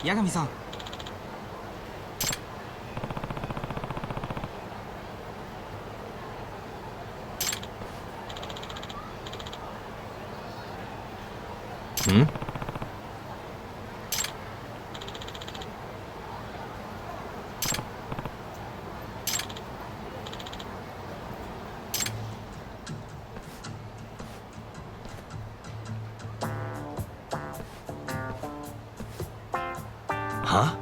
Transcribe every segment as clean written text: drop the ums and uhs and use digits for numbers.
八神さん。ん？は？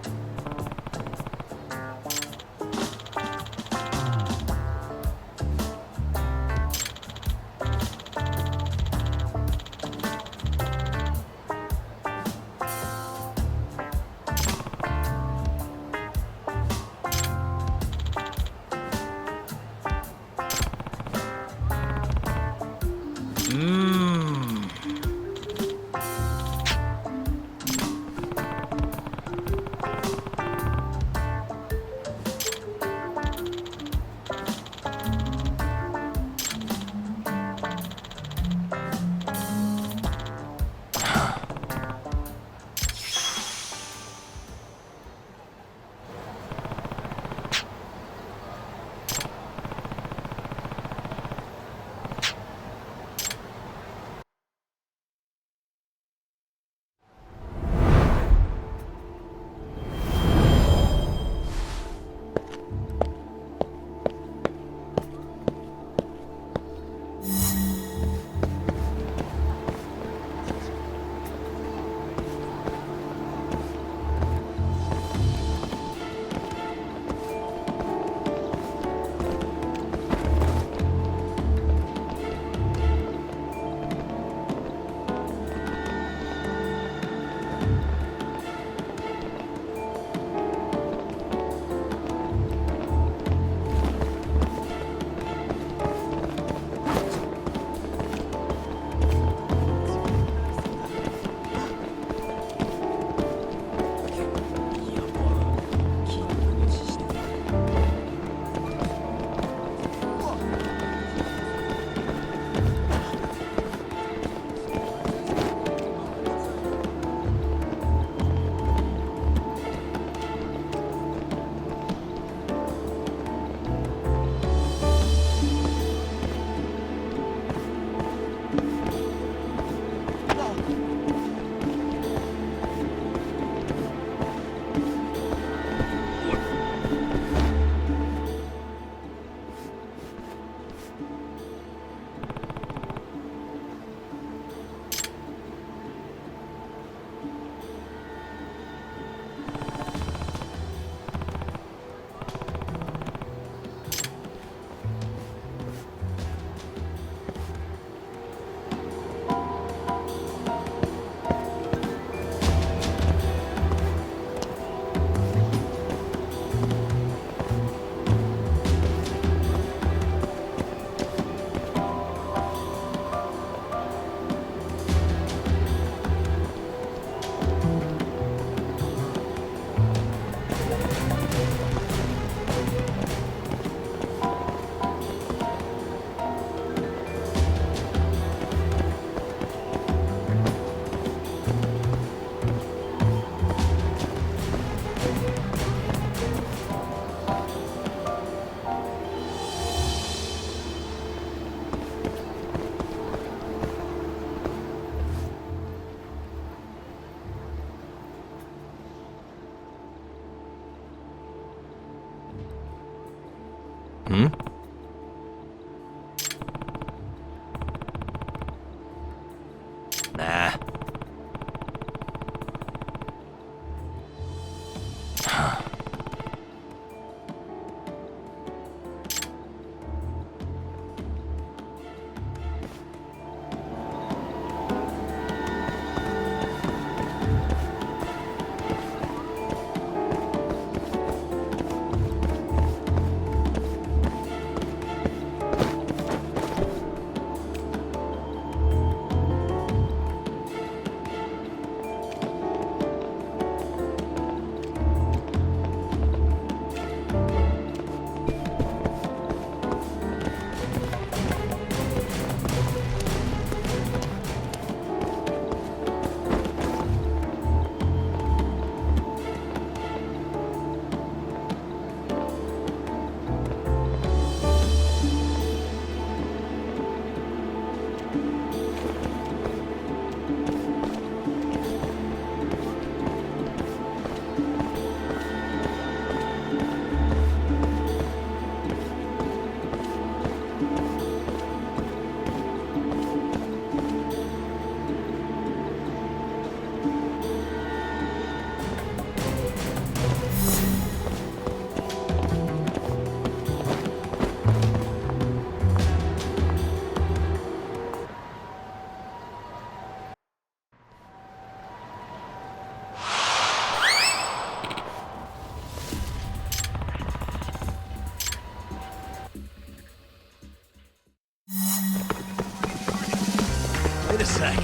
sec.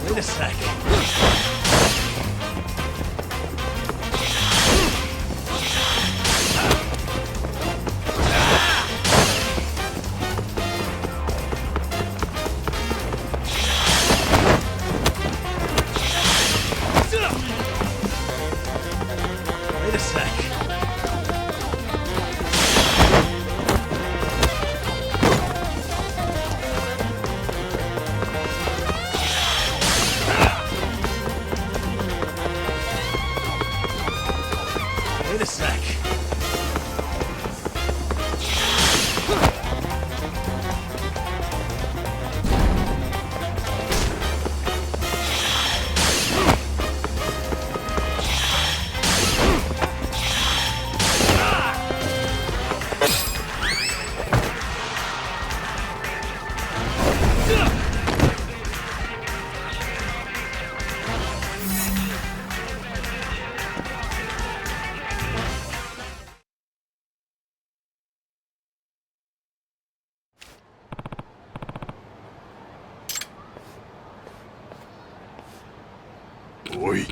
Wait a sec. Wait a sec. Wait a sec. Oi.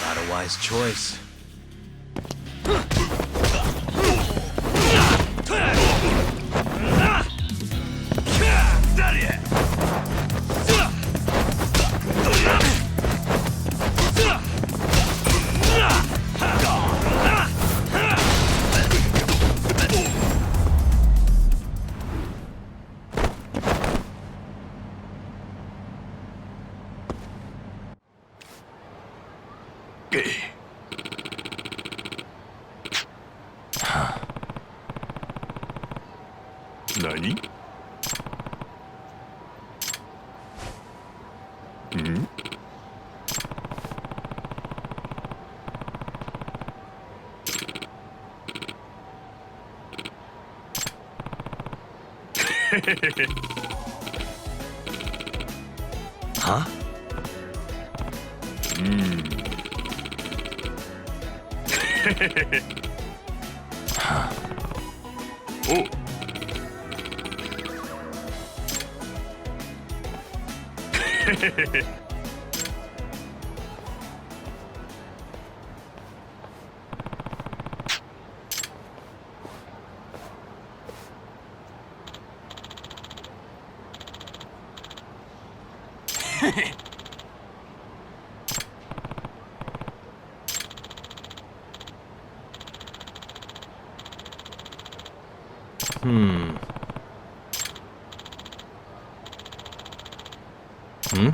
Not a wise choice. Nani? Hmm? Huh? Hmm. Huh. Oh. Hmm. Hmm?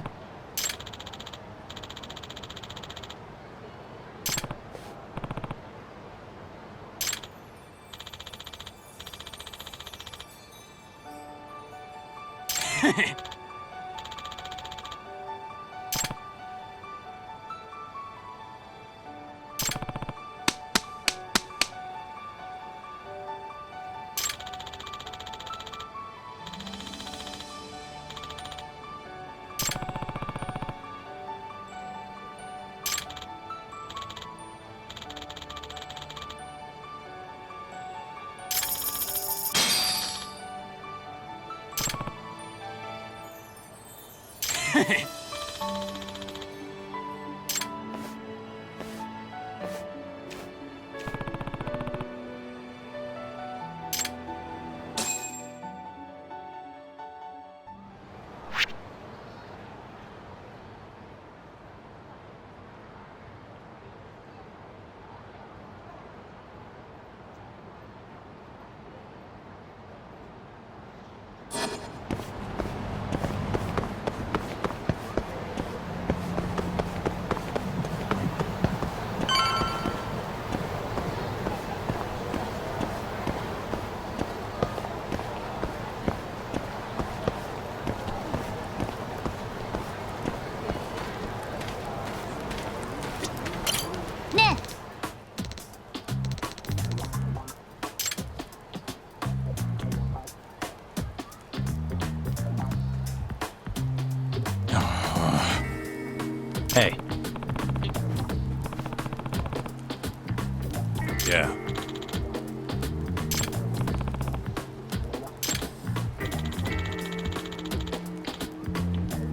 Yeah.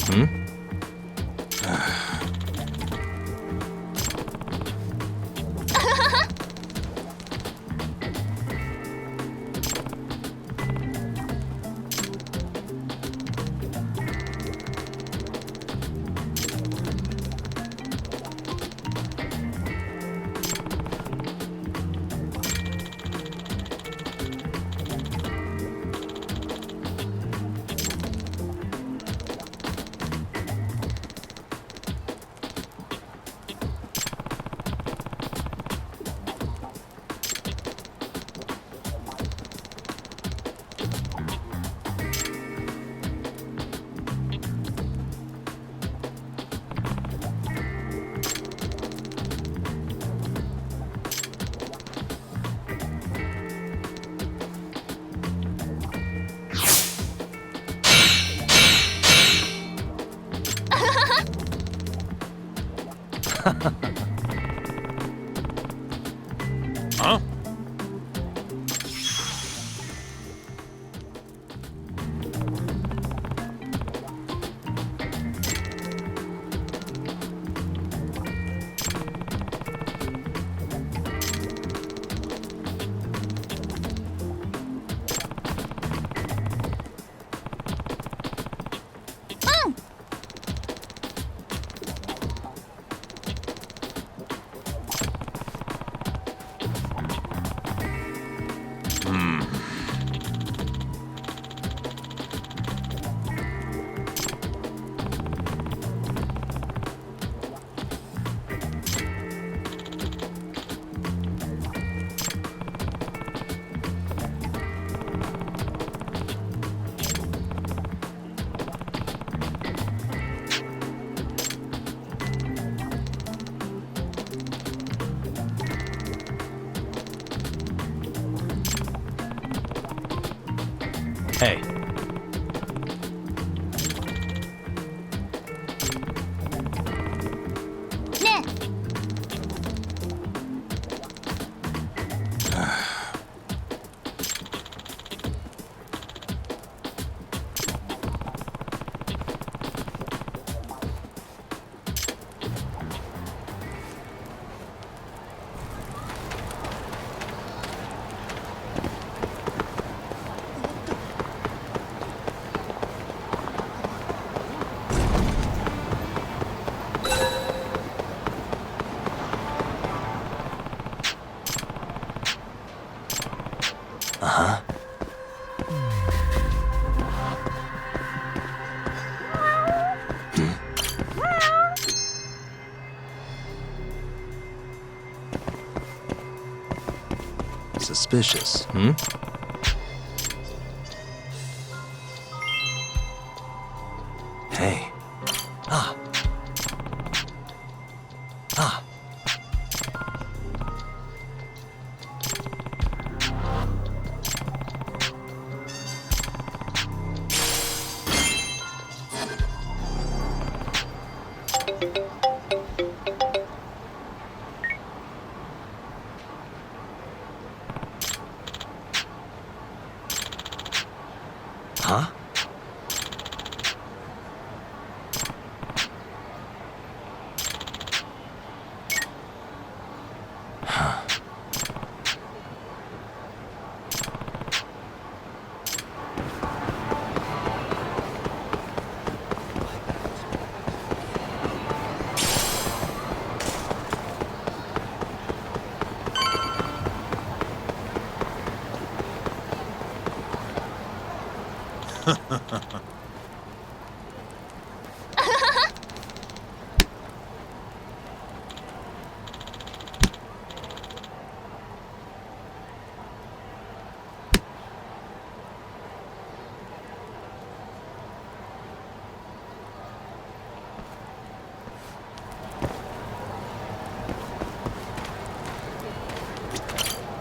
Hmm? Huh? Hey. Ne? Uh-huh. Suspicious. Hmm? Hey. Ah. Ah. Huh?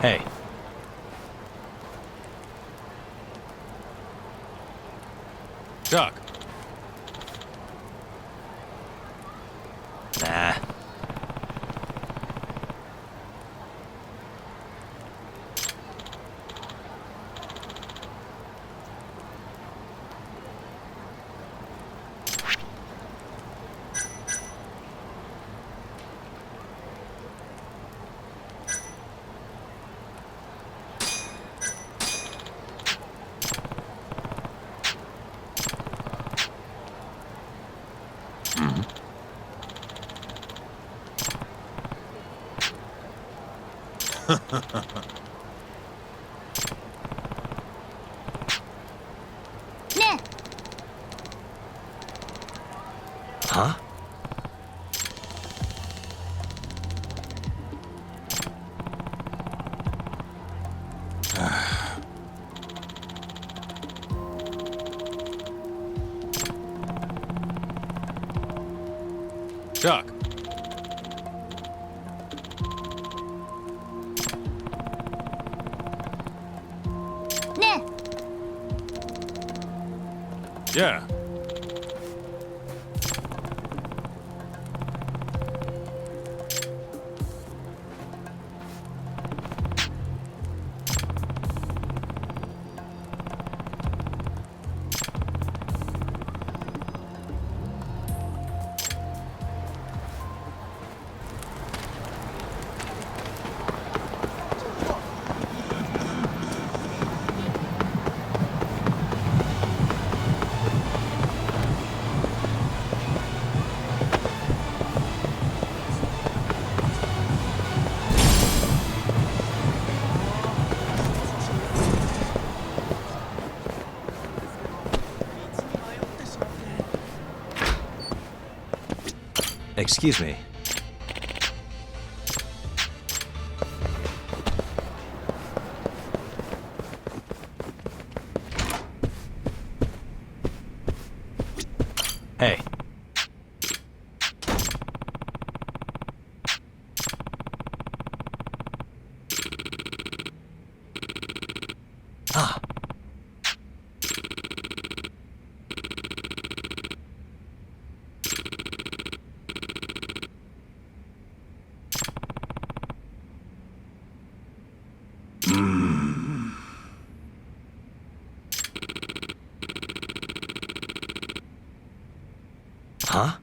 Hey. Chuck. Nah. ね Huh? Chuck. えね Yeah. Excuse me. Hey. Ah. Huh?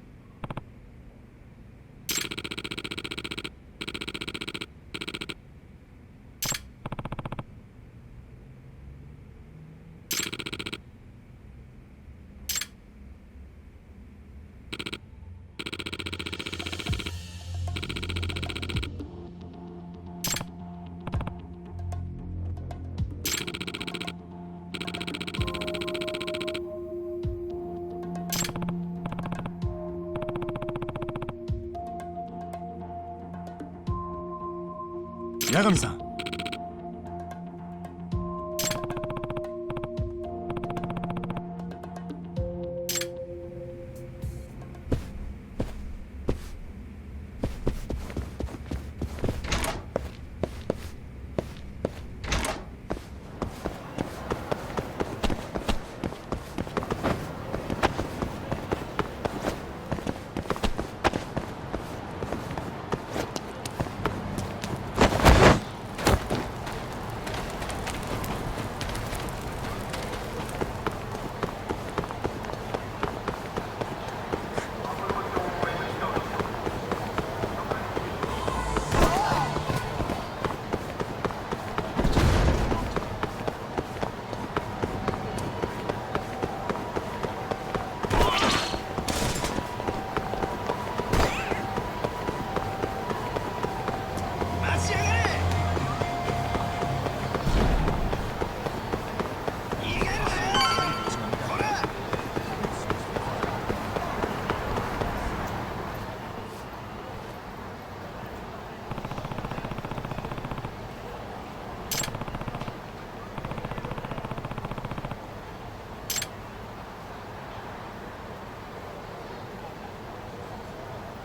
Yagami-san.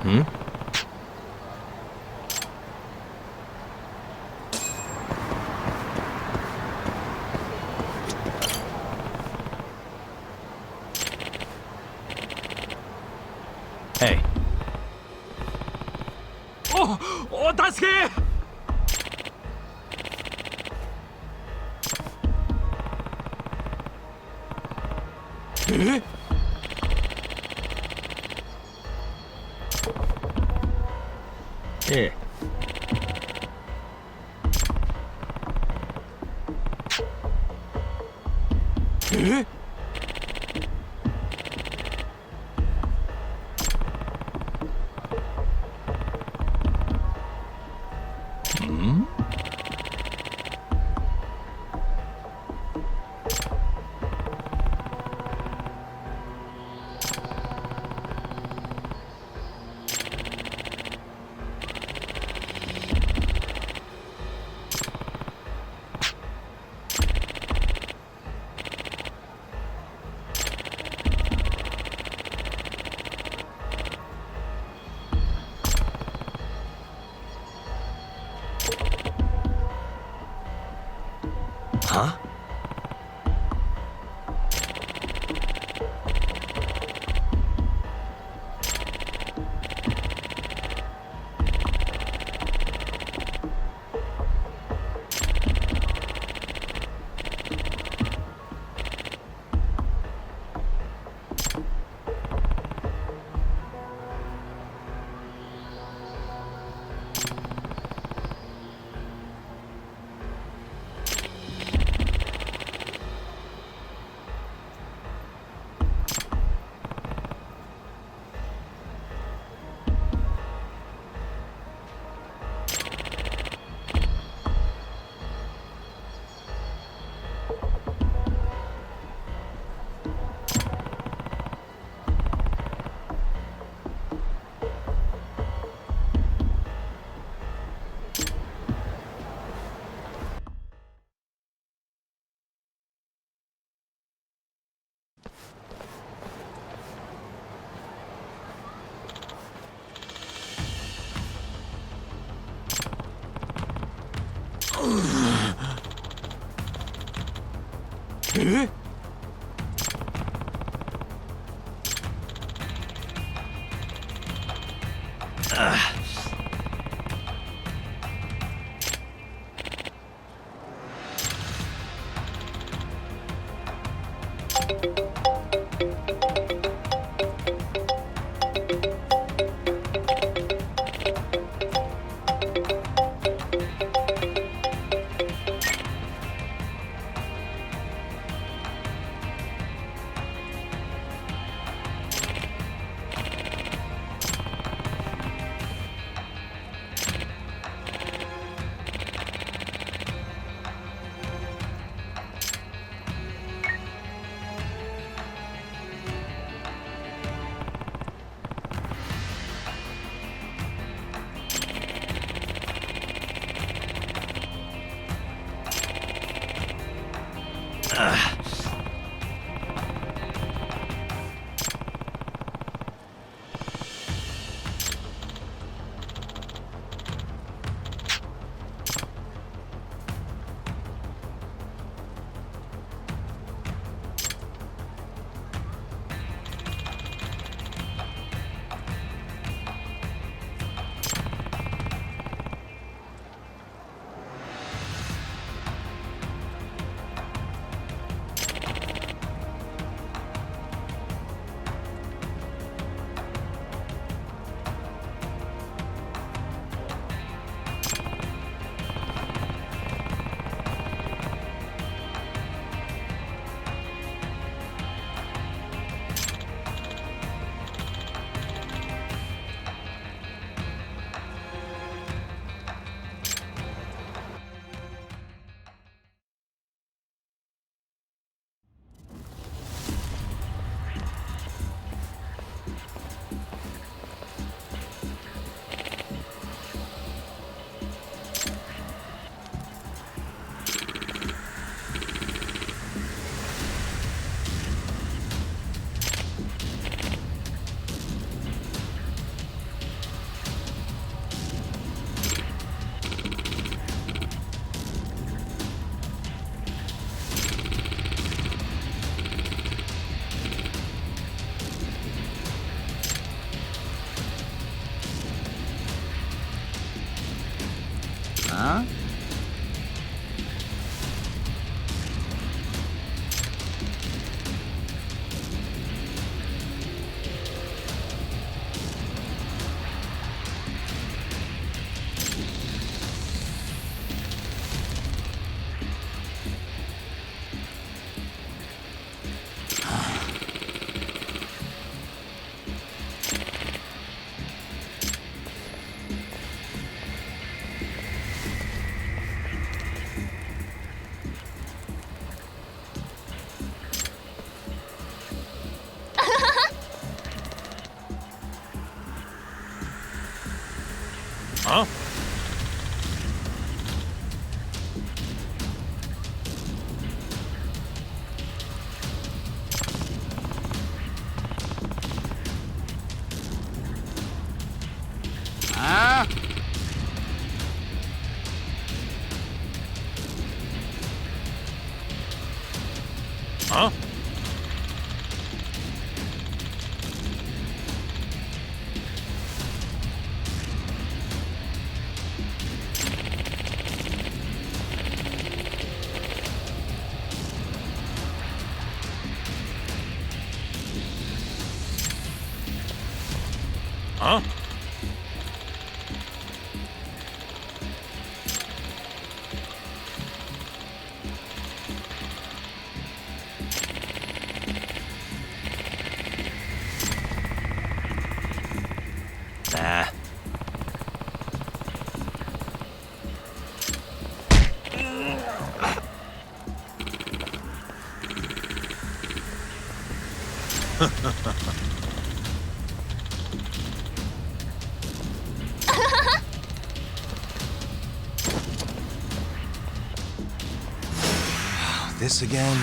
Hmm? Hey. Oh! Oh, 助け! Eh? Eh. Eh? Hmm? Huh? Eh? Huh? Huh? Huh? Nah. This again?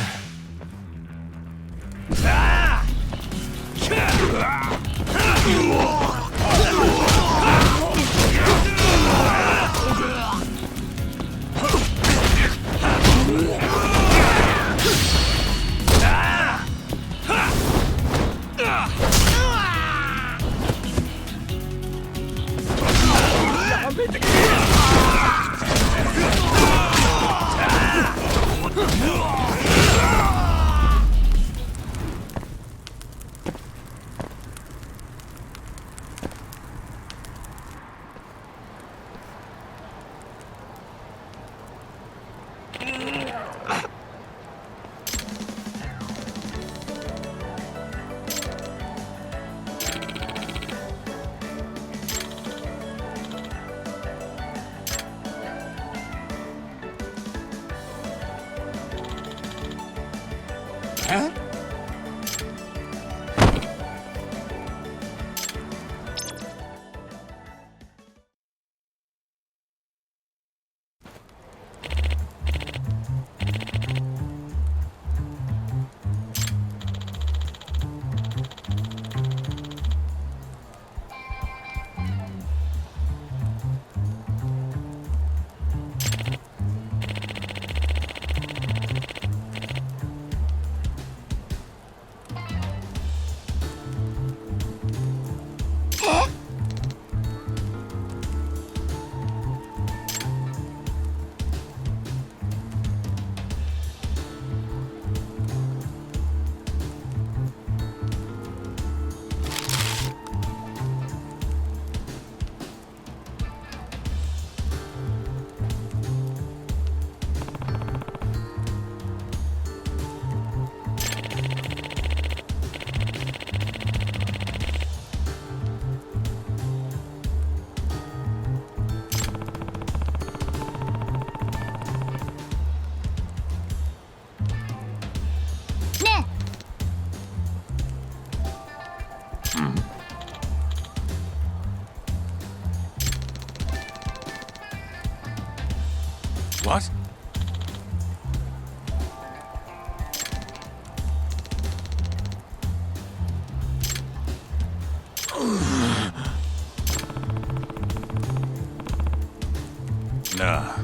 Huh? Ne? What? Nah.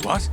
What?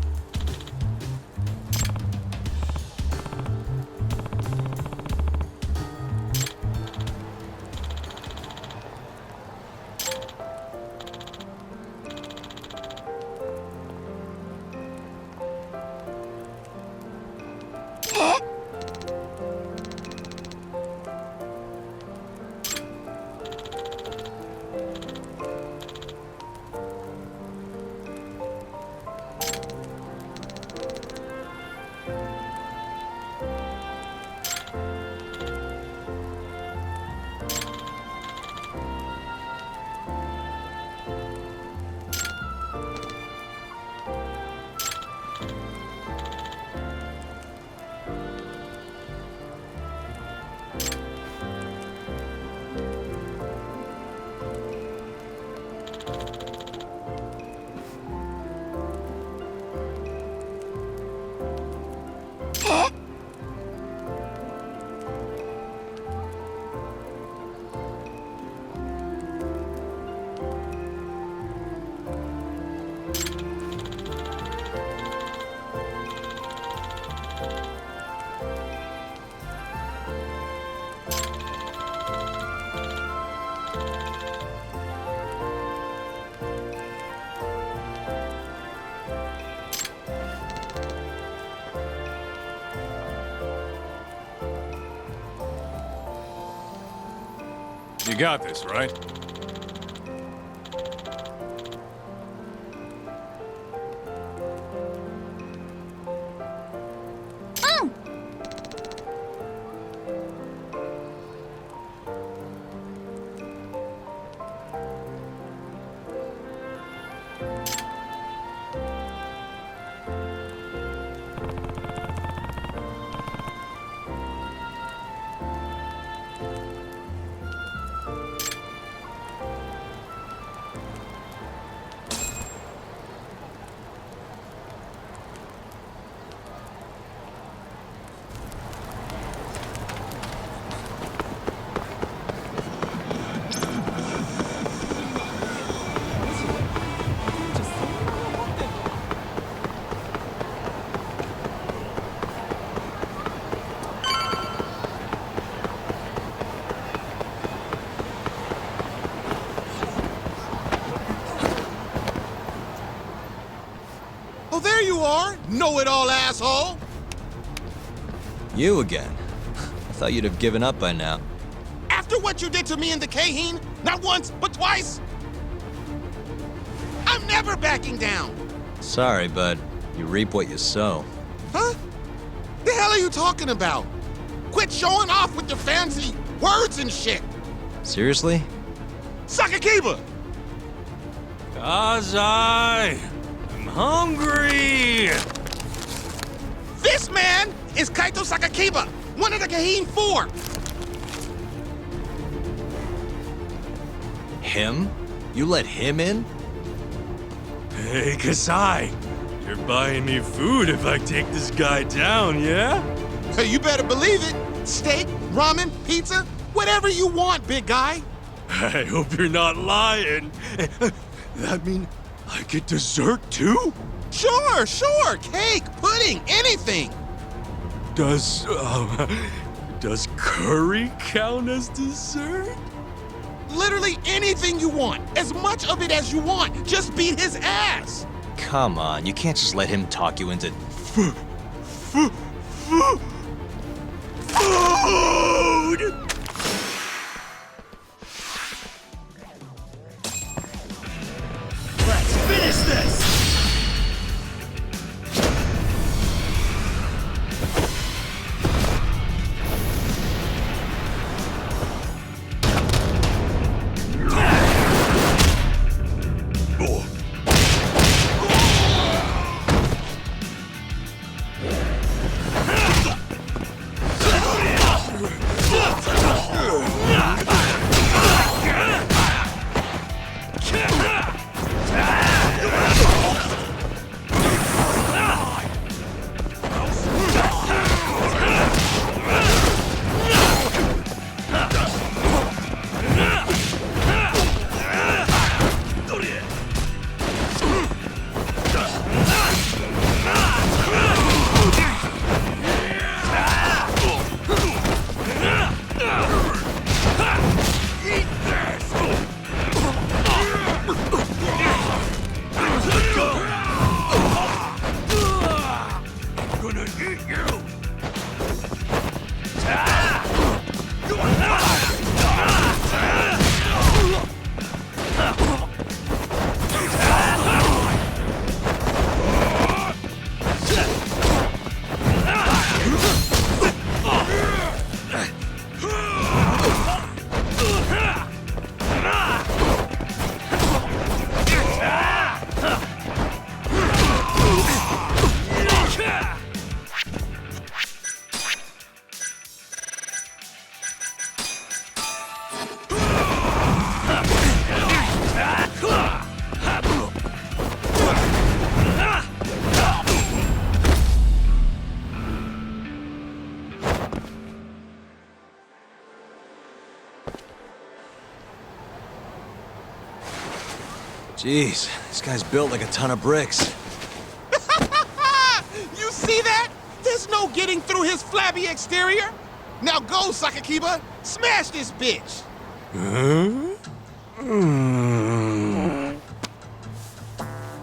You got this, right? Oh, there you are, know-it-all asshole! You again? I thought you'd have given up by now. After what you did to me in the Kaheen, not once, but twice, I'm never backing down! Sorry, but you reap what you sow. Huh? The hell are you talking about? Quit showing off with your fancy words and shit! Seriously? Sakakiba! Kazai! I'm hungry! This man is Kaito Sakakiba, one of the Kaheen 4! Him? You let him in? Hey, Kazai! You're buying me food if I take this guy down, yeah? Hey, you better believe it! Steak, ramen, pizza, whatever you want, big guy! I hope you're not lying. That mean I get dessert too? Sure, sure! Cake, pudding, anything! Does curry count as dessert? Literally anything you want, as much of it as you want. Just beat his ass! Come on, you can't just let him talk you into... Food! Let's finish this! Jeez, this guy's built like a ton of bricks. You see that? There's no getting through his flabby exterior. Now go, Sakakiba. Smash this bitch.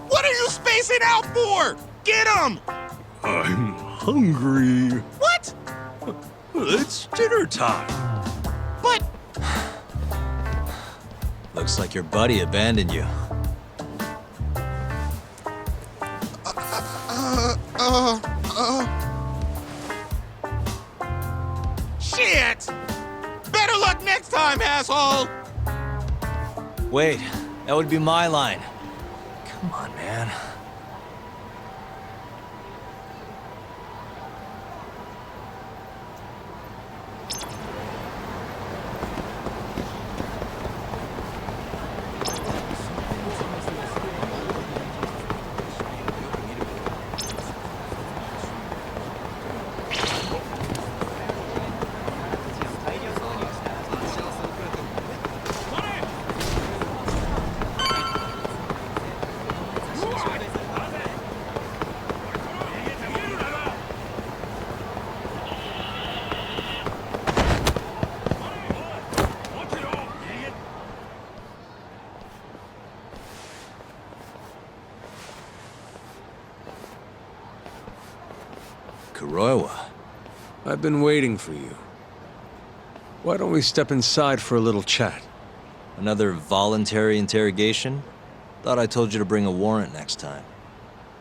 What are you spacing out for? Get him! I'm hungry. What? It's dinner time. But... Looks like your buddy abandoned you. Shit! Better luck next time, asshole! Wait, that would be my line. Come on, man. Kuroiwa. I've been waiting for you. Why don't we step inside for a little chat? Another voluntary interrogation? Thought I told you to bring a warrant next time.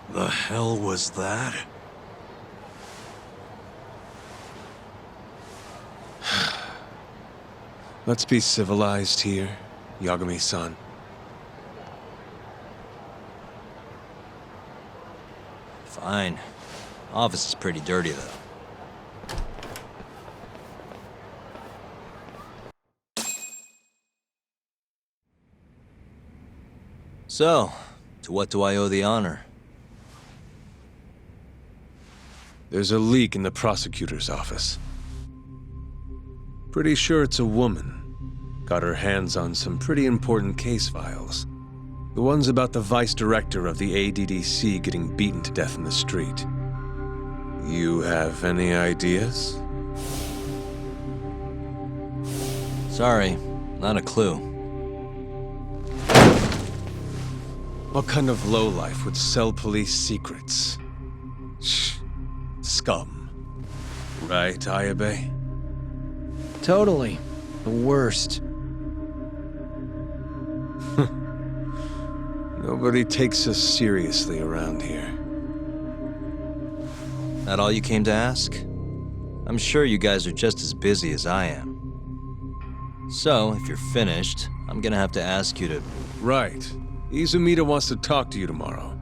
The hell was that? Let's be civilized here, Yagami-san. Fine. Office is pretty dirty, though. So, to what do I owe the honor? There's a leak in the prosecutor's office. Pretty sure it's a woman. Got her hands on some pretty important case files. The ones about the vice director of the ADDC getting beaten to death in the street. You have any ideas? Sorry, not a clue. What kind of lowlife would sell police secrets? Shh. Scum. Right, Ayabe? Totally. The worst. Nobody takes us seriously around here. That all you came to ask? I'm sure you guys are just as busy as I am. So, if you're finished, I'm gonna have to ask you to... Right. Izumida wants to talk to you tomorrow.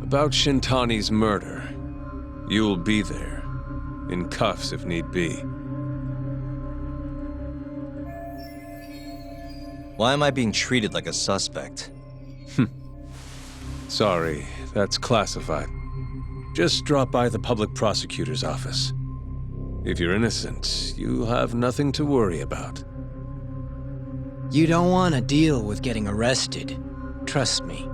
About Shintani's murder. You'll be there. In cuffs if need be. Why am I being treated like a suspect? Sorry, that's classified. Just drop by the public prosecutor's office. If you're innocent, you'll have nothing to worry about. You don't want to deal with getting arrested. Trust me.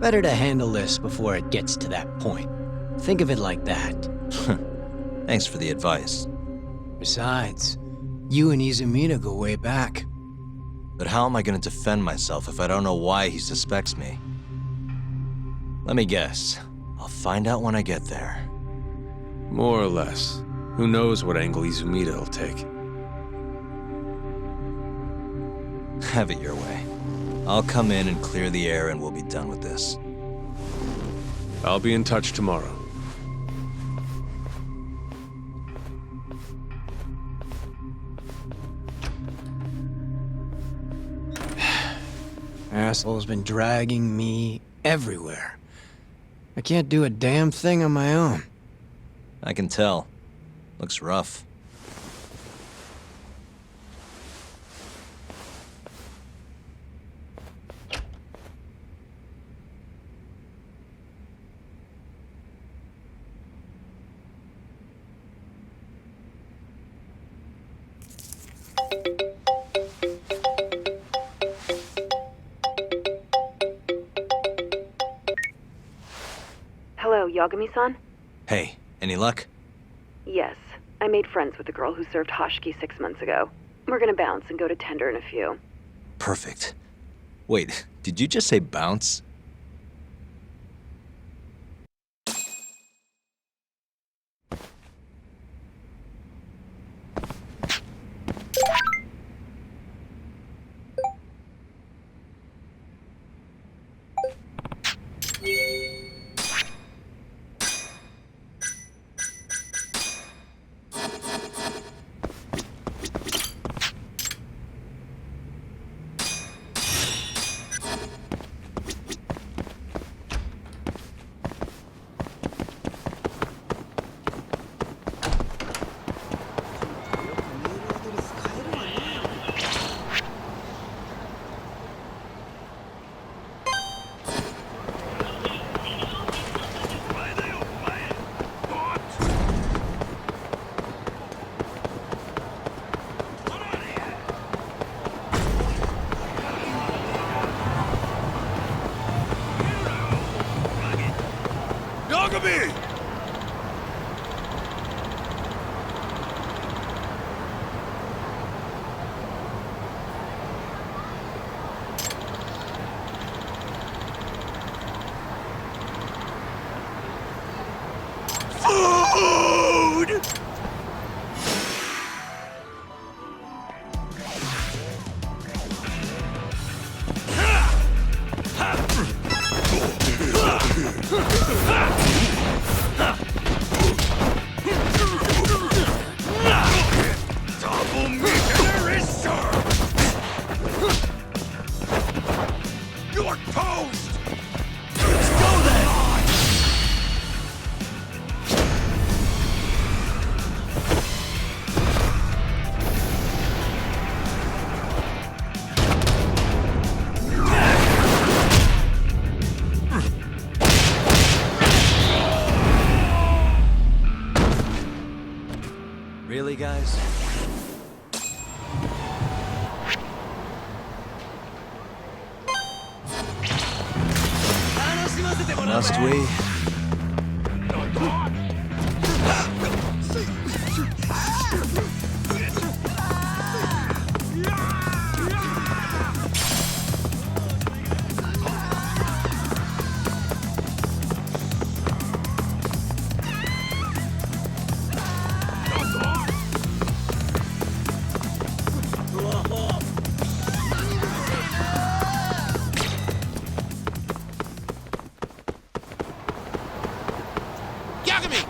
Better to handle this before it gets to that point. Think of it like that. Thanks for the advice. Besides, you and Izumida go way back. But how am I gonna defend myself if I don't know why he suspects me? Let me guess. I'll find out when I get there. More or less. Who knows what angle Izumida will take. Have it your way. I'll come in and clear the air and we'll be done with this. I'll be in touch tomorrow. Asshole's been dragging me everywhere. I can't do a damn thing on my own. I can tell. Looks rough. Yagami-san? Hey, any luck? Yes. I made friends with the girl who served Hashiki 6 months ago. We're gonna bounce and go to tender in a few. Perfect. Wait, did you just say bounce? Yagami! Food! Double meter is served! You're toast! Let's go then! Really, guys? Must we? Yagami!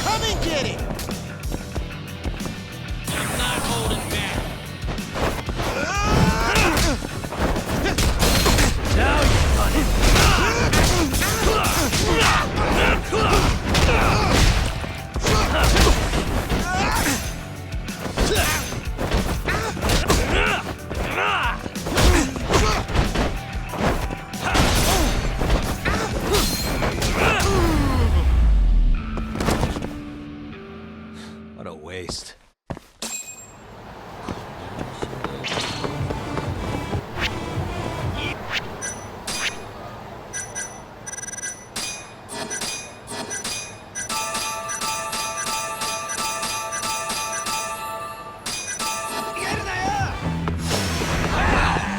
Come and get it! I'm not holding back. Now you've done it! What a waste.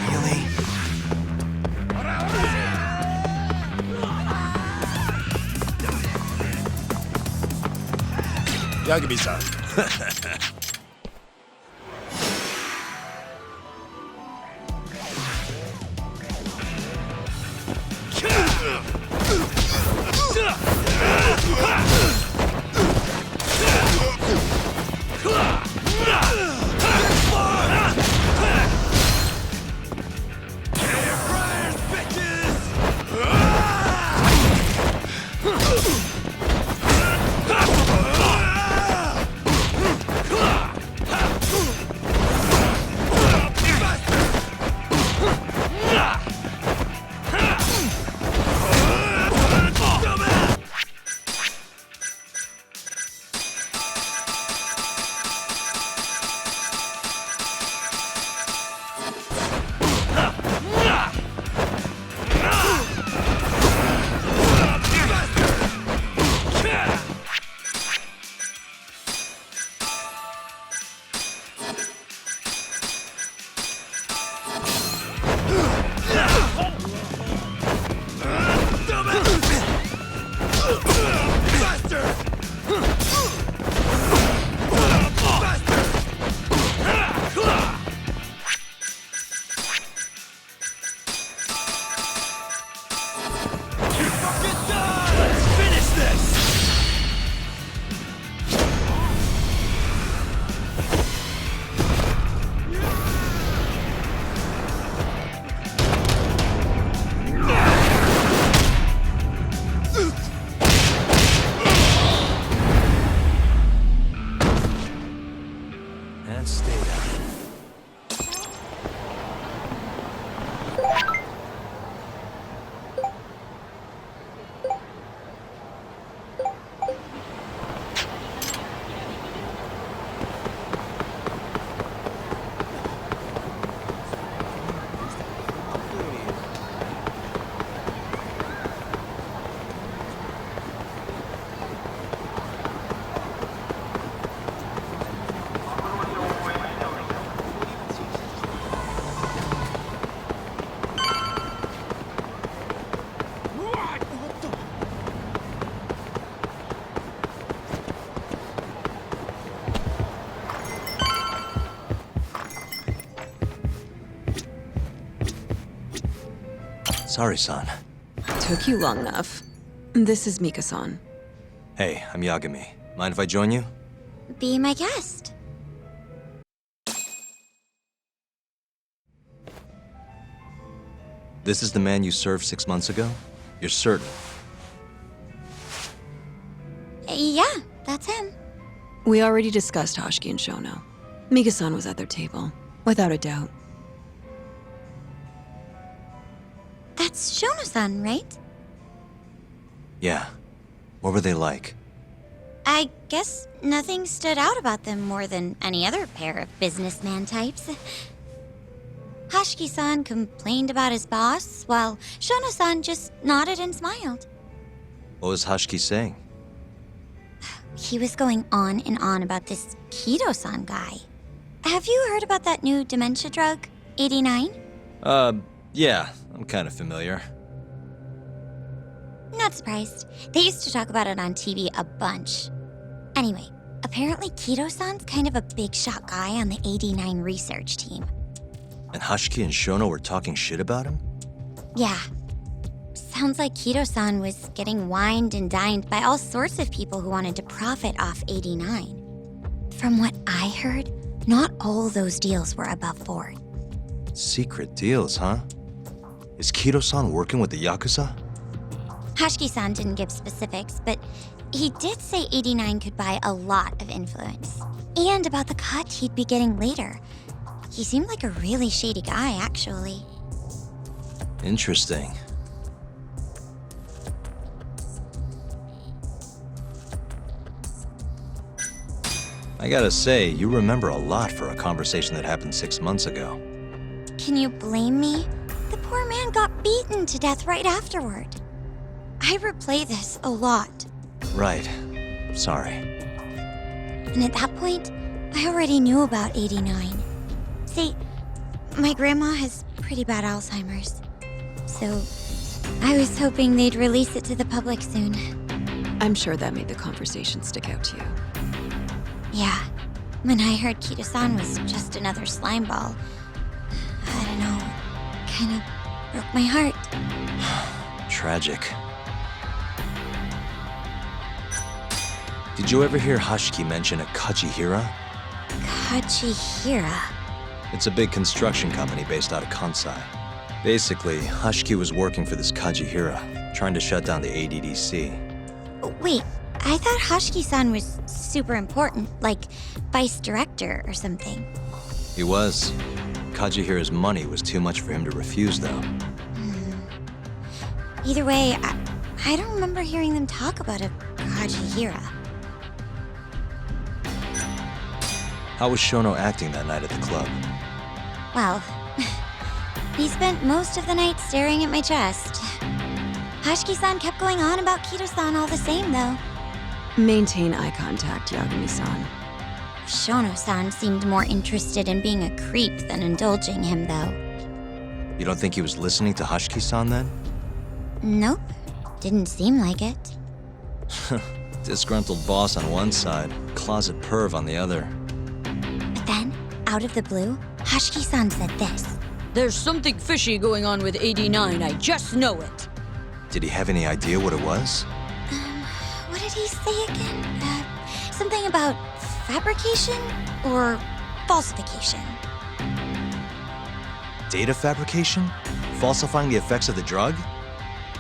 Really? Yagami-san. Sorry, son. Took you long enough. This is Mika-san. Hey, I'm Yagami. Mind if I join you? Be my guest. This is the man you served 6 months ago? You're certain? Yeah, that's him. We already discussed Hoshiki and Shono. Mika-san was at their table, without a doubt. That's Shono-san, right? Yeah. What were they like? I guess nothing stood out about them more than any other pair of businessman types. Hoshiki-san complained about his boss, while Shono-san just nodded and smiled. What was Hoshiki saying? He was going on and on about this Kido-san guy. Have you heard about that new dementia drug, 89? Yeah, I'm kind of familiar. Not surprised. They used to talk about it on TV a bunch. Anyway, apparently Kido-san's kind of a big shot guy on the 89 research team. And Hoshiki and Shono were talking shit about him? Yeah. Sounds like Kido-san was getting wined and dined by all sorts of people who wanted to profit off 89. From what I heard, not all those deals were above board. Secret deals, huh? Is Kido-san working with the yakuza? Hoshiki-san didn't give specifics, but he did say 89 could buy a lot of influence. And about the cut he'd be getting later. He seemed like a really shady guy, actually. Interesting. I gotta say, you remember a lot for a conversation that happened 6 months ago. Can you blame me? The poor man got beaten to death right afterward. I replay this a lot. Right. Sorry. And at that point, I already knew about 89. See, my grandma has pretty bad Alzheimer's. So, I was hoping they'd release it to the public soon. I'm sure that made the conversation stick out to you. Yeah, when I heard Kido-san was just another slime ball, I don't know, kind of broke my heart. Tragic. Did you ever hear Hoshiki mention a Kajihira? Kajihira? It's a big construction company based out of Kansai. Basically, Hoshiki was working for this Kajihira, trying to shut down the ADDC. Wait, I thought Hoshiki-san was super important, like vice director or something. He was. Kajihira's money was too much for him to refuse, though. Either way, I don't remember hearing them talk about a Kajihira. How was Shono acting that night at the club? Well, he spent most of the night staring at my chest. Hoshiki-san kept going on about Kido-san all the same, though. Maintain eye contact, Yagami-san. Shono-san seemed more interested in being a creep than indulging him, though. You don't think he was listening to Hoshiki-san then? Nope, didn't seem like it. Disgruntled boss on one side, closet perv on the other. But then, out of the blue, Hoshiki-san said this. There's something fishy going on with 89, I just know it. Did he have any idea what it was? What did he say again? Something about fabrication or falsification? Data fabrication? Falsifying the effects of the drug?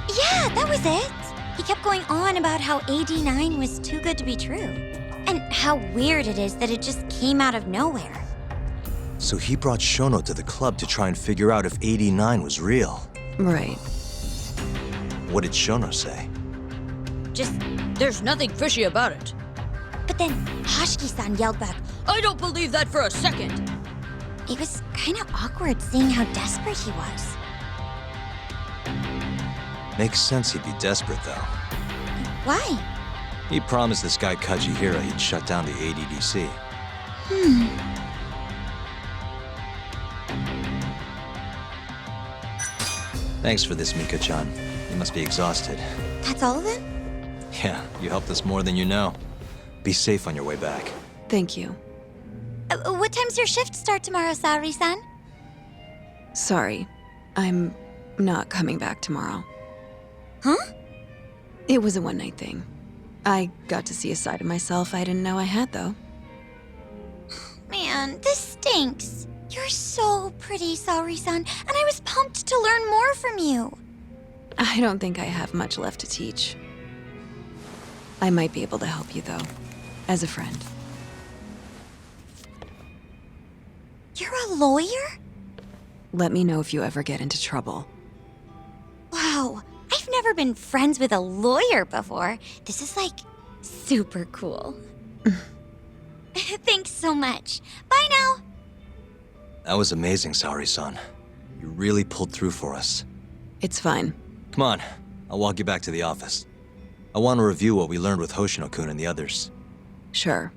Yeah, that was it. He kept going on about how 89 was too good to be true. And how weird it is that it just came out of nowhere. So he brought Shono to the club to try and figure out if 89 was real. Right. What did Shono say? Just, there's nothing fishy about it. But then Hoshiki-san yelled back, I don't believe that for a second. it was kind of awkward seeing how desperate he was. Makes sense he'd be desperate, though. Why? He promised this guy Kajihira he'd shut down the ADDC. Thanks for this, Mika-chan. You must be exhausted. That's all of it? Yeah, you helped us more than you know. Be safe on your way back. Thank you. What time's your shift start tomorrow, Saori-san? Sorry. I'm not coming back tomorrow. Huh? It was a one-night thing. I got to see a side of myself I didn't know I had, though. Man, this stinks. You're so pretty, Saori-san, and I was pumped to learn more from you. I don't think I have much left to teach. I might be able to help you, though, as a friend. You're a lawyer? Let me know if you ever get into trouble. Wow, I've never been friends with a lawyer before. This is like super cool. Thanks so much. Bye now. That was amazing, Saori-san. You really pulled through for us. It's fine. Come on, I'll walk you back to the office. I want to review what we learned with Hoshino-kun and the others. Sure.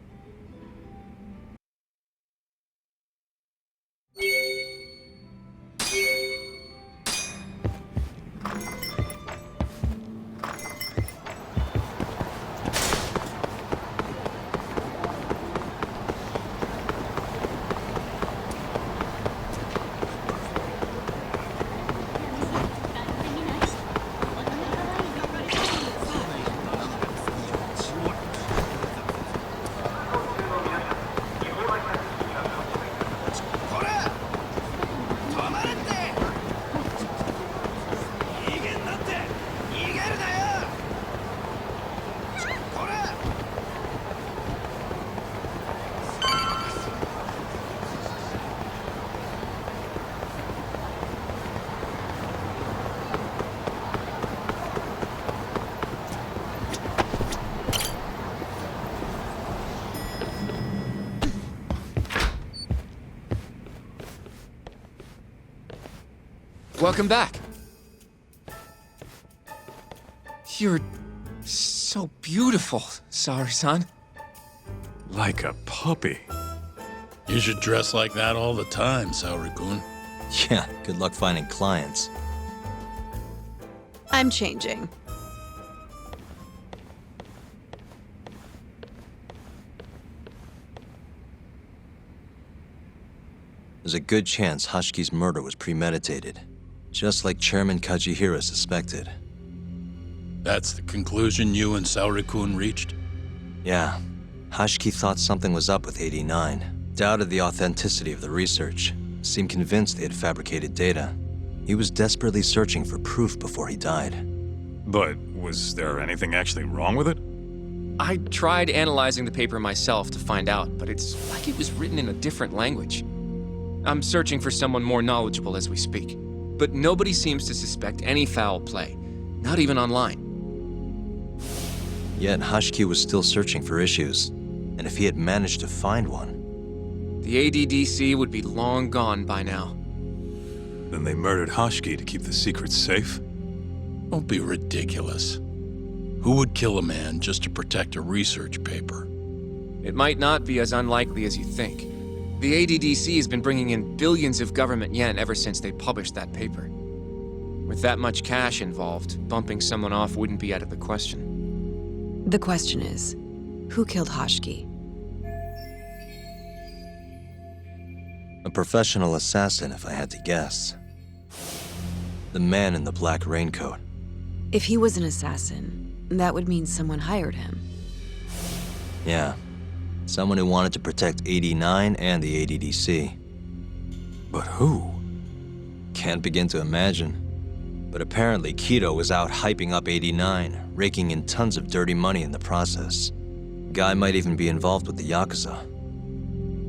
Welcome back. You're so beautiful, Saori-san. Like a puppy. You should dress like that all the time, Saori-kun. Yeah, good luck finding clients. I'm changing. There's a good chance Hashiki's murder was premeditated, just like Chairman Kajihira suspected. That's the conclusion you and Saori-kun reached? Yeah, Hashiki thought something was up with 89, doubted the authenticity of the research, seemed convinced they had fabricated data. He was desperately searching for proof before he died. But was there anything actually wrong with it? I tried analyzing the paper myself to find out, but it's like it was written in a different language. I'm searching for someone more knowledgeable as we speak, but nobody seems to suspect any foul play, not even online. Yet Hashiki was still searching for issues, and if he had managed to find one... The ADDC would be long gone by now. Then they murdered Hashiki to keep the secret safe? Don't be ridiculous. Who would kill a man just to protect a research paper? It might not be as unlikely as you think. The ADDC has been bringing in billions of government yen ever since they published that paper. With that much cash involved, bumping someone off wouldn't be out of the question. The question is, who killed Hashiki? A professional assassin, if I had to guess. The man in the black raincoat. If he was an assassin, that would mean someone hired him. Yeah. Someone who wanted to protect 89 and the ADDC. But who? Can't begin to imagine. But apparently Kido was out hyping up 89, raking in tons of dirty money in the process. Guy might even be involved with the yakuza.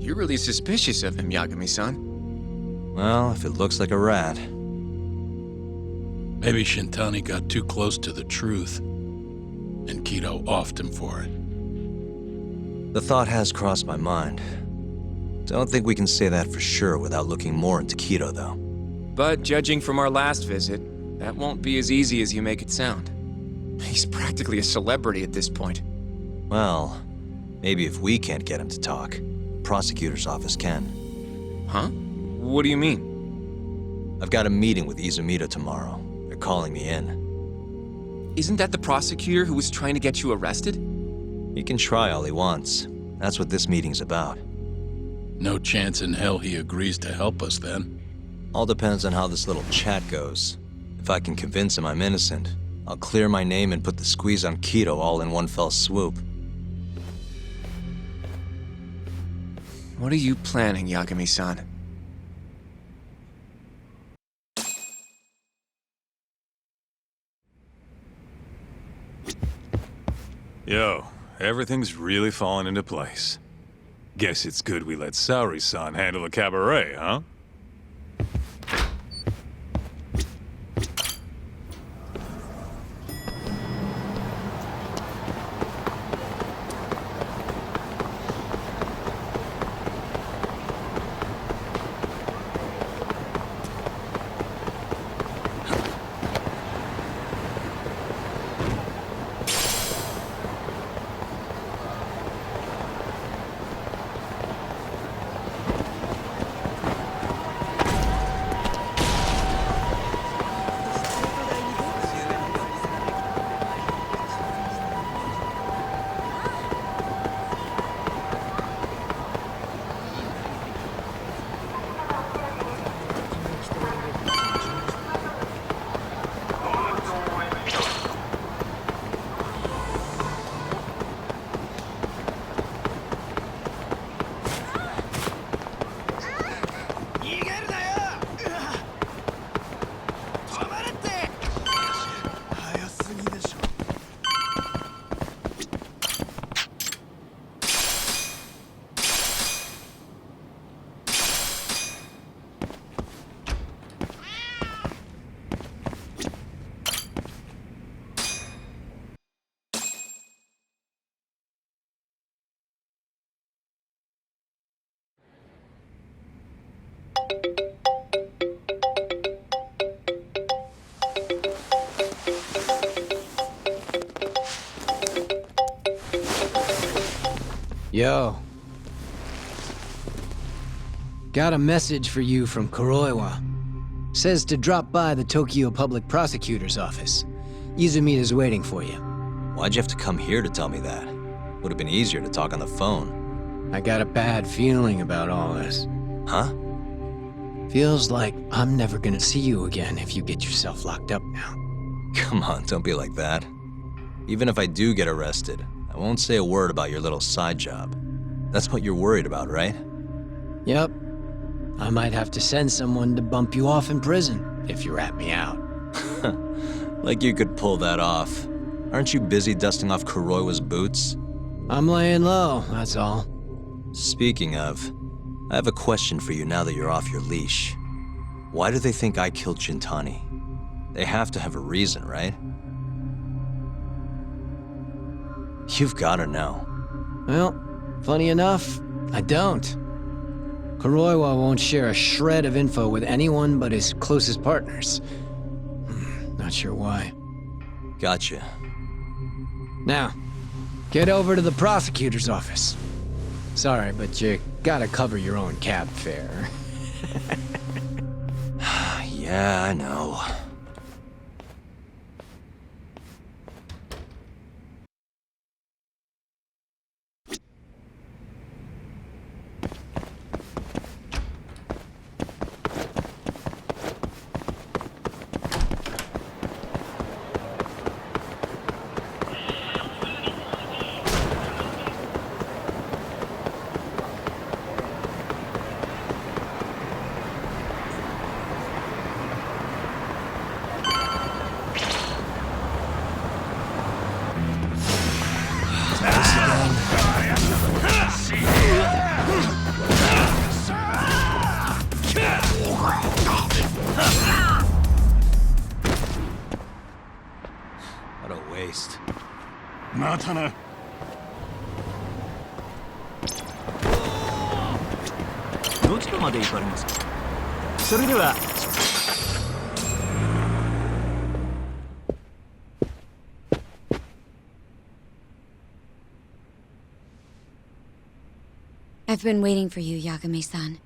You're really suspicious of him, Yagami-san. Well, if it looks like a rat. Maybe Shintani got too close to the truth, and Kido offed him for it. The thought has crossed my mind. Don't think we can say that for sure without looking more into Kido, though. But judging from our last visit, that won't be as easy as you make it sound. He's practically a celebrity at this point. Well, maybe if we can't get him to talk, prosecutor's office can. Huh? What do you mean? I've got a meeting with Izumito tomorrow. They're calling me in. Isn't that the prosecutor who was trying to get you arrested? He can try all he wants. That's what this meeting's about. No chance in hell he agrees to help us then. All depends on how this little chat goes. If I can convince him I'm innocent, I'll clear my name and put the squeeze on Keto all in one fell swoop. What are you planning, Yagami-san? Yo, everything's really falling into place. Guess it's good we let Saori-san handle the cabaret, huh? Yo. Got a message for you from Kuroiwa. Says to drop by the Tokyo Public Prosecutor's office. Izumita's waiting for you. Why'd you have to come here to tell me that? Would have been easier to talk on the phone. I got a bad feeling about all this. Huh? Feels like I'm never gonna see you again if you get yourself locked up now. Come on, don't be like that. Even if I do get arrested, I won't say a word about your little side job. That's what you're worried about, right? Yep. I might have to send someone to bump you off in prison if you rat me out. Like you could pull that off. Aren't you busy dusting off Kuroiwa's boots? I'm laying low, that's all. Speaking of, I have a question for you now that you're off your leash. Why do they think I killed Shintani? They have to have a reason, right? You've gotta know. Well, funny enough, I don't. Kuroiwa won't share a shred of info with anyone but his closest partners. Not sure why. Gotcha. Now, get over to the prosecutor's office. Sorry, but you gotta cover your own cab fare. Yeah, I know. What a waste. またな。どちらまで行かれますか。それでは。I've been waiting for you, Yagami-san.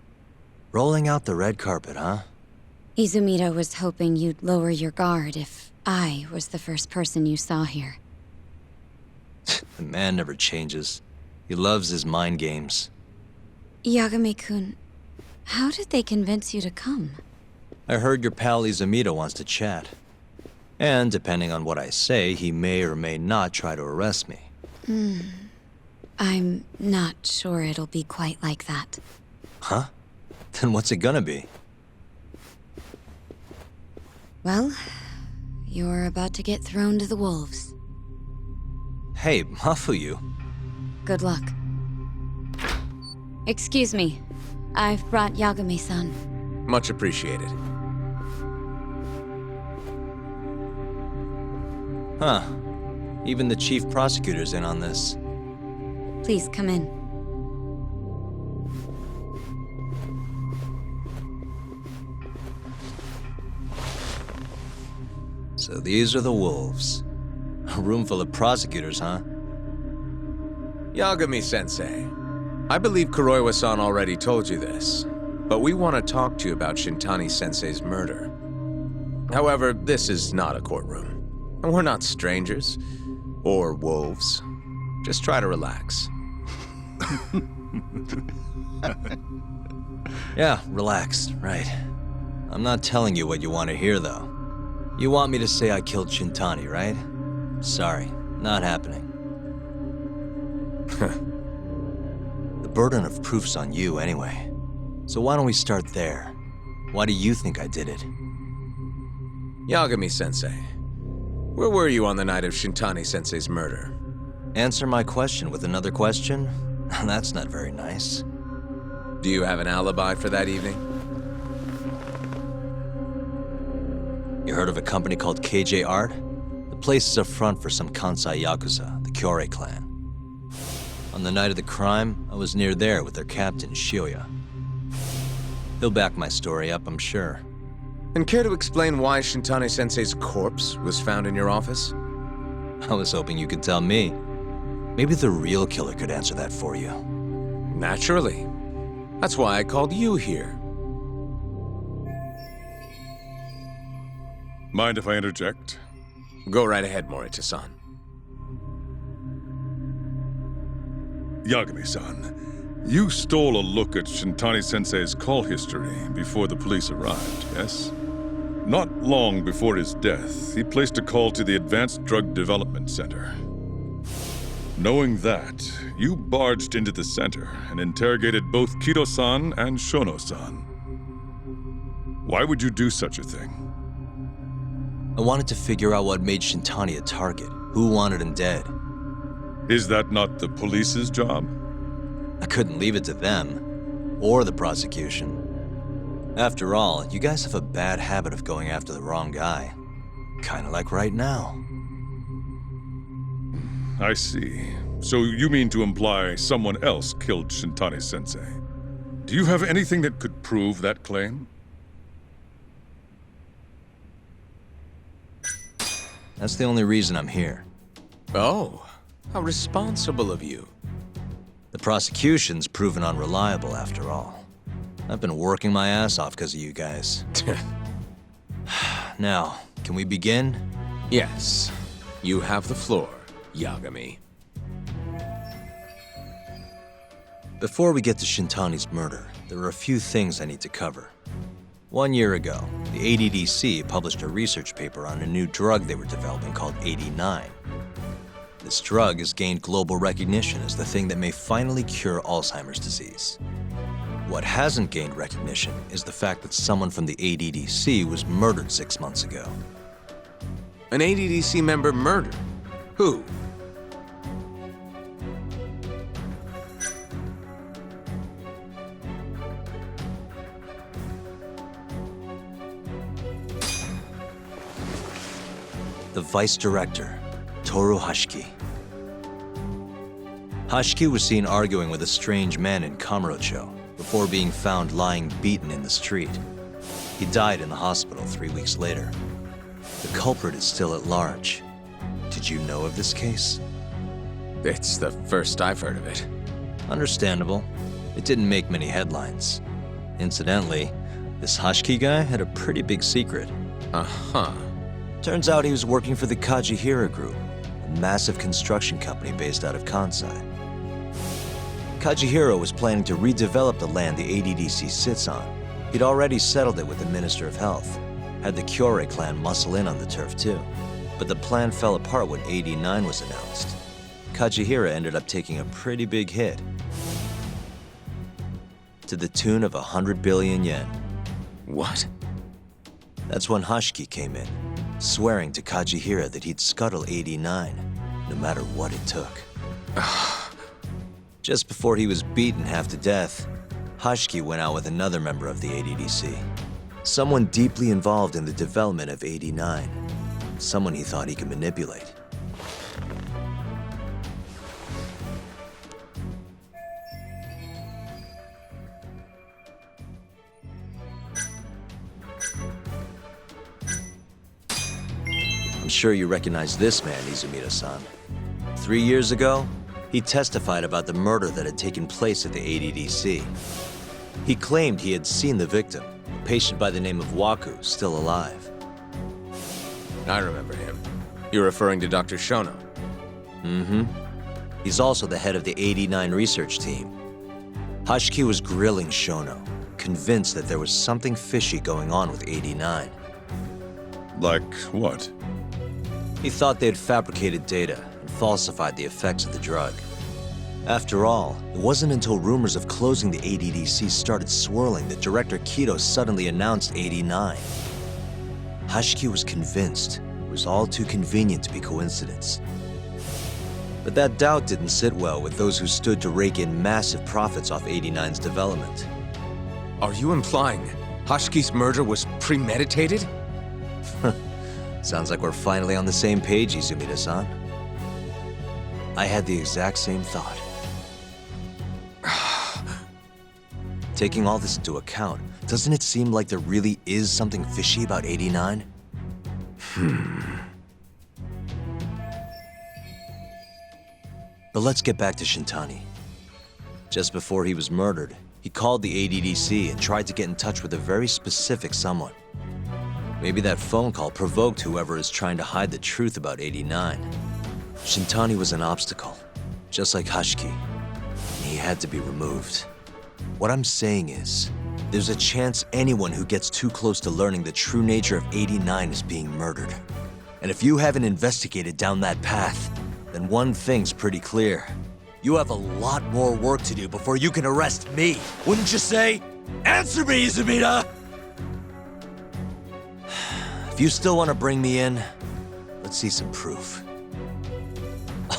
Rolling out the red carpet, huh? Izumita was hoping you'd lower your guard if I was the first person you saw here. The man never changes. He loves his mind games. Yagami-kun, how did they convince you to come? I heard your pal Izumita wants to chat. And depending on what I say, he may or may not try to arrest me. I'm not sure it'll be quite like that. Huh? Then what's it gonna be? Well, you're about to get thrown to the wolves. Hey, Mafuyu. Good luck. Excuse me. I've brought Yagami-san. Much appreciated. Huh. Even the chief prosecutor's in on this. Please come in. So these are the wolves. A room full of prosecutors, huh? Yagami-sensei, I believe Kuroiwa-san already told you this, but we want to talk to you about Shintani-sensei's murder. However, this is not a courtroom, and we're not strangers, or wolves. Just try to relax. Yeah, relaxed, right. I'm not telling you what you want to hear, though. You want me to say I killed Shintani, right? Sorry, not happening. The burden of proof's on you anyway. So why don't we start there? Why do you think I did it? Yagami-sensei, where were you on the night of Shintani-sensei's murder? Answer my question with another question? That's not very nice. Do you have an alibi for that evening? You heard of a company called KJ Art? The place is a front for some Kansai yakuza, the Kyorei clan. On the night of the crime, I was near there with their captain, Shioya. He'll back my story up, I'm sure. And care to explain why Shintani-sensei's corpse was found in your office? I was hoping you could tell me. Maybe the real killer could answer that for you. Naturally. That's why I called you here. Mind if I interject? Go right ahead, Morita-san. Yagami-san, you stole a look at Shintani-sensei's call history before the police arrived, yes? Not long before his death, he placed a call to the Advanced Drug Development Center. Knowing that, you barged into the center and interrogated both Kido-san and Shono-san. Why would you do such a thing? I wanted to figure out what made Shintani a target, who wanted him dead. Is that not the police's job? I couldn't leave it to them, or the prosecution. After all, you guys have a bad habit of going after the wrong guy. Kinda like right now. I see. So you mean to imply someone else killed Shintani-sensei? Do you have anything that could prove that claim? That's the only reason I'm here. Oh, how responsible of you. The prosecution's proven unreliable, after all. I've been working my ass off because of you guys. Now, can we begin? Yes. You have the floor, Yagami. Before we get to Shintani's murder, there are a few things I need to cover. 1 year ago, the ADDC published a research paper on a new drug they were developing called 89. This drug has gained global recognition as the thing that may finally cure Alzheimer's disease. What hasn't gained recognition is the fact that someone from the ADDC was murdered 6 months ago. An ADDC member murdered? Who? The vice director, Toru Hashiki. Hashiki was seen arguing with a strange man in Kamurocho before being found lying beaten in the street. He died in the hospital 3 weeks later. The culprit is still at large. Did you know of this case? It's the first I've heard of it. Understandable. It didn't make many headlines. Incidentally, this Hashiki guy had a pretty big secret. Uh-huh. Turns out he was working for the Kajihira Group, a massive construction company based out of Kansai. Kajihira was planning to redevelop the land the ADDC sits on. He'd already settled it with the Minister of Health. had the Kyorei clan muscle in on the turf too. But the plan fell apart when 89 was announced. Kajihira ended up taking a pretty big hit, to the tune of 100 billion yen. What? That's when Hashiki came in, swearing to Kajihira that he'd scuttle 89, no matter what it took. Just before he was beaten half to death, Hashiki went out with another member of the ADDC. Someone deeply involved in the development of 89. Someone he thought he could manipulate. I'm sure you recognize this man, Izumida-san. 3 years ago, he testified about the murder that had taken place at the ADDC. He claimed he had seen the victim, a patient by the name of Waku, still alive. I remember him. You're referring to Dr. Shono? Mm-hmm. He's also the head of the 89 research team. Hashiki was grilling Shono, convinced that there was something fishy going on with 89. Like what? He thought they'd fabricated data and falsified the effects of the drug. After all, it wasn't until rumors of closing the ADDC started swirling that Director Kido suddenly announced 89. Hashiki was convinced it was all too convenient to be coincidence. But that doubt didn't sit well with those who stood to rake in massive profits off 89's development. Are you implying Hashiki's murder was premeditated? Sounds like we're finally on the same page, Izumida-san. I had the exact same thought. Taking all this into account, doesn't it seem like there really is something fishy about 89? But let's get back to Shintani. Just before he was murdered, he called the ADDC and tried to get in touch with a very specific someone. Maybe that phone call provoked whoever is trying to hide the truth about 89. Shintani was an obstacle, just like Hashiki. He had to be removed. What I'm saying is, there's a chance anyone who gets too close to learning the true nature of 89 is being murdered. And if you haven't investigated down that path, then one thing's pretty clear. You have a lot more work to do before you can arrest me, wouldn't you say? Answer me, Izumida! If you still want to bring me in, let's see some proof.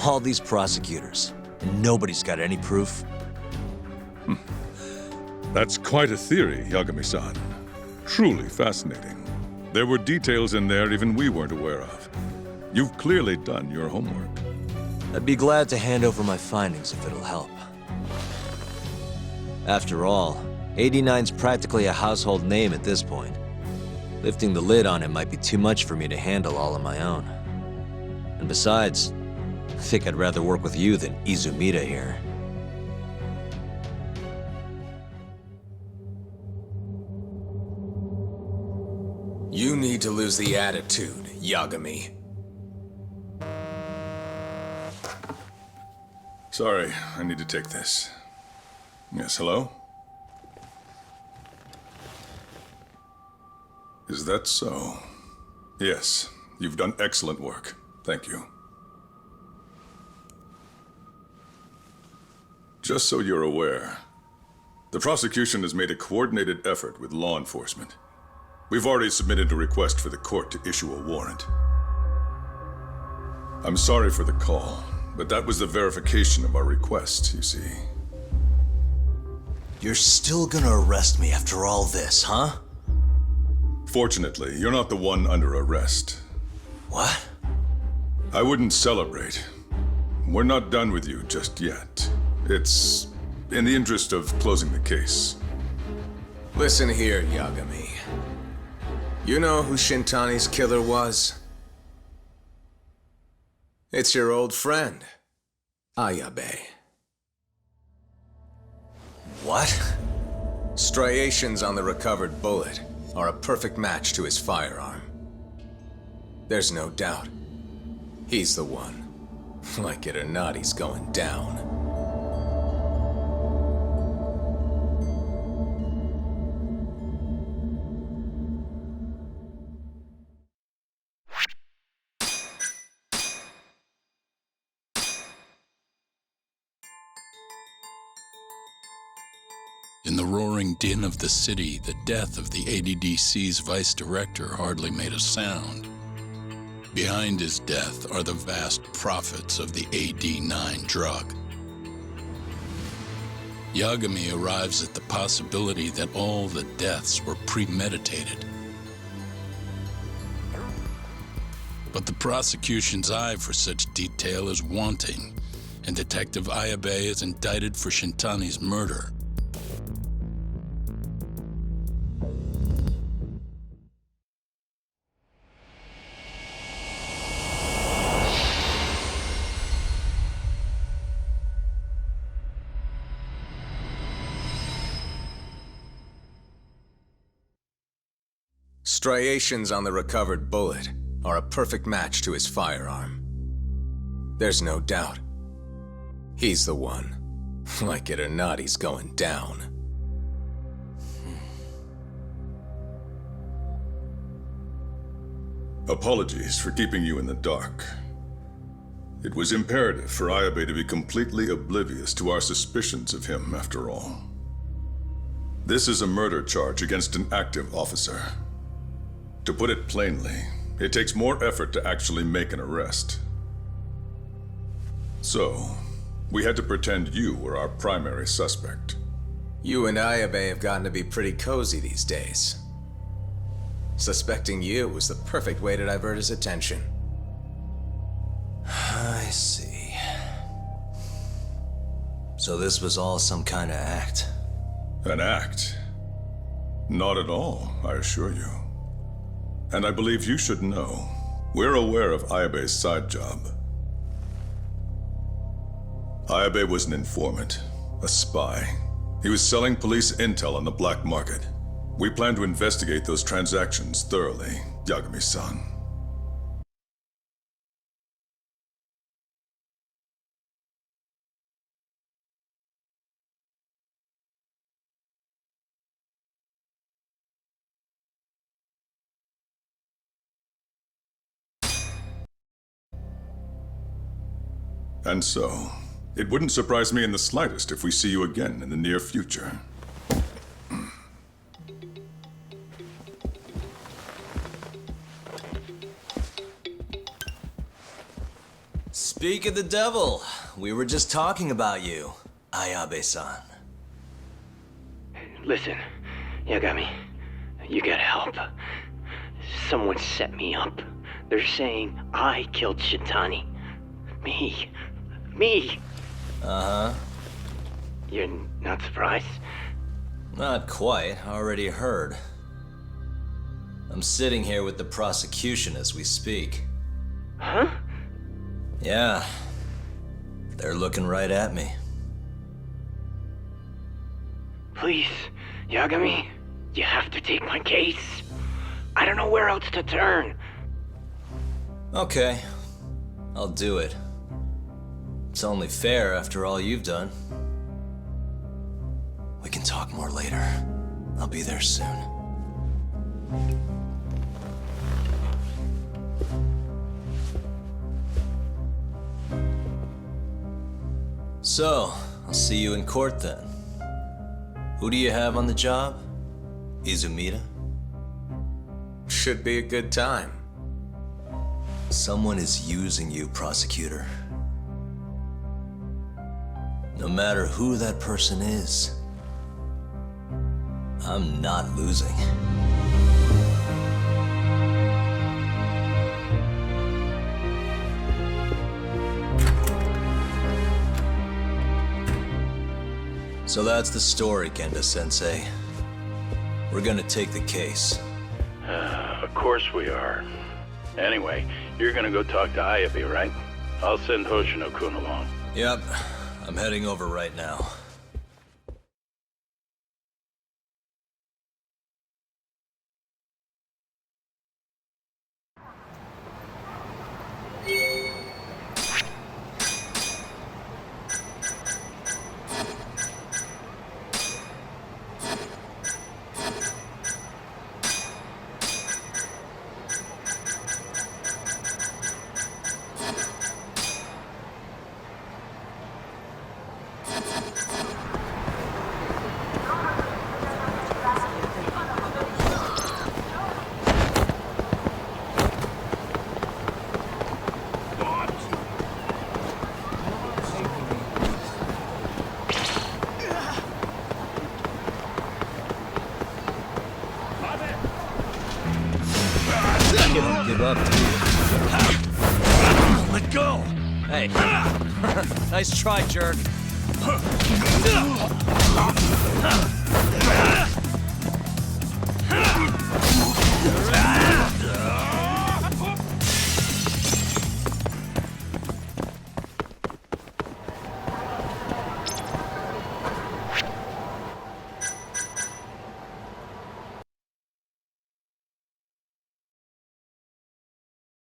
All these prosecutors, and nobody's got any proof. That's quite a theory, Yagami-san. Truly fascinating. There were details in there even we weren't aware of. You've clearly done your homework. I'd be glad to hand over my findings if it'll help. After all, 89's practically a household name at this point. Lifting the lid on it might be too much for me to handle all on my own. And besides, I think I'd rather work with you than Izumida here. You need to lose the attitude, Yagami. Sorry, I need to take this. Yes, hello? Is that so? Yes, you've done excellent work. Thank you. Just so you're aware, the prosecution has made a coordinated effort with law enforcement. We've already submitted a request for the court to issue a warrant. I'm sorry for the call, but that was the verification of our request, you see. You're still gonna arrest me after all this, huh? Fortunately, you're not the one under arrest. What? I wouldn't celebrate. We're not done with you just yet. It's in the interest of closing the case. Listen here, Yagami. You know who Shintani's killer was? It's your old friend, Ayabe. What? Striations on the recovered bullet are a perfect match to his firearm. There's no doubt. He's the one. Like it or not, he's going down. In the roaring din of the city, the death of the ADDC's vice director hardly made a sound. Behind his death are the vast profits of the AD9 drug. Yagami arrives at the possibility that all the deaths were premeditated. But the prosecution's eye for such detail is wanting, and Detective Ayabe is indicted for Shintani's murder. Striations on the recovered bullet are a perfect match to his firearm. There's no doubt. He's the one. Like it or not, he's going down. Apologies for keeping you in the dark. It was imperative for Ayabe to be completely oblivious to our suspicions of him, after all. This is a murder charge against an active officer. To put it plainly, it takes more effort to actually make an arrest. So, we had to pretend you were our primary suspect. You and Ayabe have gotten to be pretty cozy these days. Suspecting you was the perfect way to divert his attention. I see. So this was all some kind of act? An act? Not at all, I assure you. And I believe you should know, we're aware of Ayabe's side job. Ayabe was an informant, a spy. He was selling police intel on the black market. We plan to investigate those transactions thoroughly, Yagami-san. And so, it wouldn't surprise me in the slightest if we see you again in the near future. Speak of the devil, we were just talking about you, Ayabe-san. Listen, Yagami, you gotta help. Someone set me up. They're saying I killed Shintani. Me. Uh-huh. You're not surprised? Not quite, already heard. I'm sitting here with the prosecution as we speak. Huh? Yeah. They're looking right at me. Please, Yagami, you have to take my case. I don't know where else to turn. Okay, I'll do it. It's only fair after all you've done. We can talk more later. I'll be there soon. So, I'll see you in court then. Who do you have on the job? Izumida? Should be a good time. Someone is using you, prosecutor. No matter who that person is, I'm not losing. So that's the story, Kenda-sensei. We're gonna take the case. Of course we are. Anyway, you're gonna go talk to Ayabe, right? I'll send Hoshino-kun along. Yep, I'm heading over right now. You don't give up, do you? Let go! Hey. Nice try, jerk.